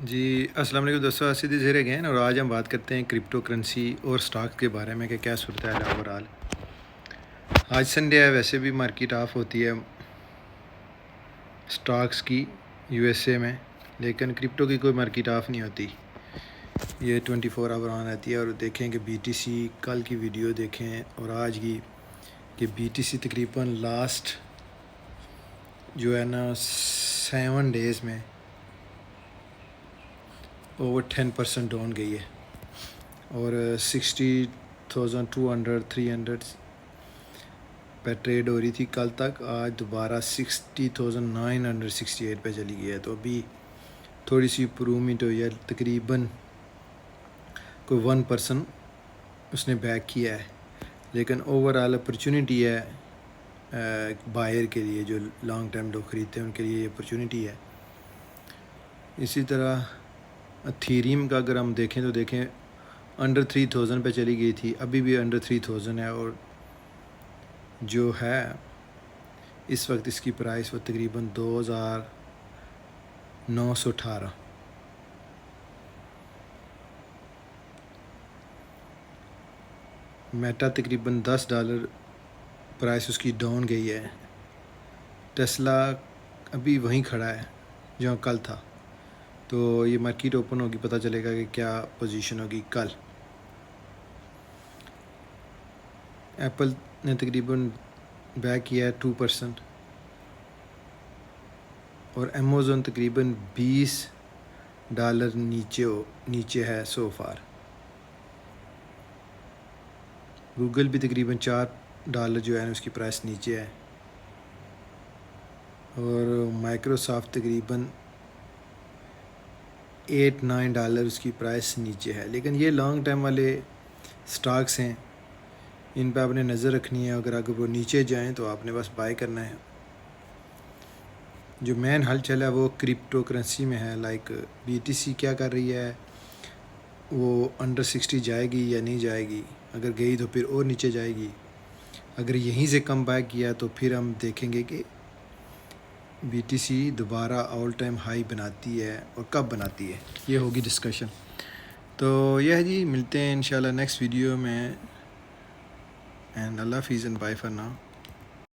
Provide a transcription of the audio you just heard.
جی السلام علیکم دوستوں، اسد زیر گین اور آج ہم بات کرتے ہیں کرپٹو کرنسی اور سٹاک کے بارے میں کہ کیا صورت حال ہے اوور آل۔ آج سنڈے ہے، ویسے بھی مارکیٹ آف ہوتی ہے سٹاکس کی یو ایس اے میں، لیکن کرپٹو کی کوئی مارکیٹ آف نہیں ہوتی، یہ 24 آور آن رہتی ہے۔ اور دیکھیں کہ بی ٹی سی کل کی ویڈیو دیکھیں اور آج کی کہ بی ٹی سی تقریباً لاسٹ جو ہے نا 7 ڈیز میں اوور 10% ڈاؤن گئی ہے اور 60,200 300 پہ ٹریڈ ہو رہی تھی کل تک، آج دوبارہ 60,968 پہ چلی گئی ہے۔ تو ابھی تھوڑی سی امپرومنٹ ہوئی ہے، تقریباً کوئی 1% اس نے بیک کیا ہے، لیکن اوور آل اپرچونیٹی ہے بائر کے لیے، جو لانگ ٹائم لوگ خریدتے ہیں ان کے لیے یہ اپرچونیٹی ہے۔ اسی طرح ایتھیریم کا اگر ہم دیکھیں تو دیکھیں انڈر 3000 پہ چلی گئی تھی، ابھی بھی انڈر 3000 ہے، اور جو ہے اس وقت اس کی پرائس وہ تقریباً 2918۔ میٹا تقریباً $10 پرائس اس کی ڈاؤن گئی ہے۔ ٹیسلا ابھی وہیں کھڑا ہے جہاں کل تھا، تو یہ مارکیٹ اوپن ہوگی، پتہ چلے گا کہ کیا پوزیشن ہوگی کل۔ ایپل نے تقریباً بیک کیا ہے 2%، اور امیزون تقریباً $20 نیچے ہے سو فار۔ گوگل بھی تقریباً $4 جو ہے اس کی پرائس نیچے ہے، اور مائکروسافٹ تقریباً $8-9 اس کی پرائس نیچے ہے۔ لیکن یہ لانگ ٹائم والے سٹاکس ہیں، ان پہ آپ نے نظر رکھنی ہے، اگر وہ نیچے جائیں تو آپ نے بس بائی کرنا ہے۔ جو مین ہلچل ہے وہ کرپٹو کرنسی میں ہے، لائک بی ٹی سی کیا کر رہی ہے، وہ انڈر 60 جائے گی یا نہیں جائے گی، اگر گئی تو پھر اور نیچے جائے گی، اگر یہیں سے کم بیک کیا تو پھر ہم دیکھیں گے کہ بی ٹی سی دوبارہ آل ٹائم ہائی بناتی ہے اور کب بناتی ہے، یہ ہوگی ڈسکشن۔ تو یہ ہے جی، ملتے ہیں انشاءاللہ نیکسٹ ویڈیو میں، اینڈ اللہ حافظ اینڈ بائی فار ناؤ۔